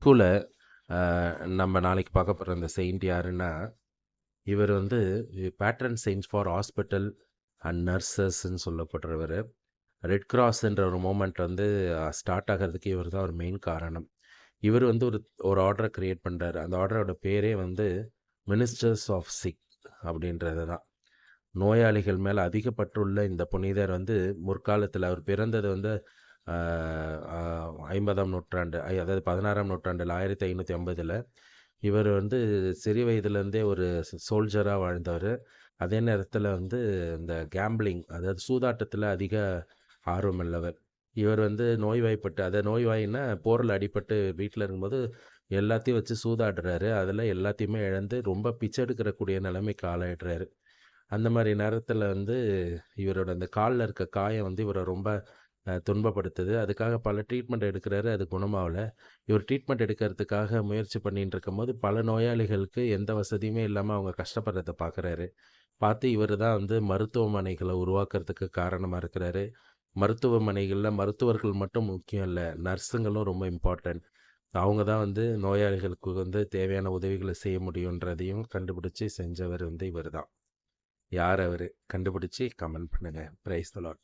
ஸ்கூல நம்ம நாளைக்கு பார்க்க போற இந்த செயிண்ட் யாருன்னா, இவர் வந்து patron saint for hospital and நர்சஸ்ன்னு சொல்லப்படுறவரு. ரெட் கிராஸ்ன்ற ஒரு மூவ்மெண்ட் வந்து ஸ்டார்ட் ஆகறதுக்கு இவர் தான் ஒரு மெயின் காரணம். இவர் வந்து ஒரு ஒரு ஆர்டர கிரியேட் பண்றாரு. அந்த ஆர்டரோட பேரே வந்து மினிஸ்டர்ஸ் ஆஃப் சிக் அப்படின்றது தான். நோயாளிகள் மேல அதிக பற்றுள்ள இந்த புனிதர் வந்து முற்காலத்தில அவர் பிறந்தது வந்து ஆ ஆ 50ஆம் நூற்றாண்டு, அதாவது 16ஆம் நூற்றாண்டுல 1550ல. இவர் வந்து சிறு வயதிலேருந்தே ஒரு சோல்ஜரா வாழ்ந்தவரு. அதே நேரத்தில வந்து இந்த கேம்பிளிங், அதாவது சூதாட்டத்தில அதிக ஆர்வமுள்ளவர். இவர் வந்து நோய்வாய்ப்பட்டு, அதாவது நோய்வாய்ன்னா போர்ல அடிபட்டு வீட்ல இருக்கும்போது எல்லாத்தையும் வச்சு சூதாடுறாரு. அதில எல்லாத்தையுமே இழந்து ரொம்ப பிச்சை எடுக்கக்கூடிய நிலைமைக்கு ஆளாயிடுறாரு. அந்த மாரி நேரத்தில வந்து இவரோட அந்த கால்ல இருக்க காயம் வந்து இவர ரொம்ப துன்பப்படுத்துது. அதுக்காக பல ட்ரீட்மெண்ட் எடுக்குறாரு. அது குணமாவல. இவர் ட்ரீட்மெண்ட் எடுக்கிறதுக்காக முயற்சி பண்ணிட்டு இருக்கும்போது, பல நோயாளிகளுக்கு எந்த வசதியுமே இல்லாம அவங்க கஷ்டப்படுறத பார்க்குறாரு. பார்த்து இவரு தான் வந்து மருத்துவமனைகள உருவாக்குறதுக்கு காரணமா இருக்கிறாரு. மருத்துவமனைகள்ல மருத்துவர்கள் மட்டும் முக்கியம் இல்ல. நர்ஸுங்களும் ரொம்ப இம்பார்ட்டன்ட். அவங்க தான் வந்து நோயாளிகளுக்கு வந்து தேவையான உதவிகள செய்ய முடியுன்றதையும் கண்டுபிடிச்சு செஞ்சவர் வந்து இவரு தான். யார் அவரு? கண்டுபிடிச்சு கமெண்ட் பண்ணுங்க. Praise the Lord.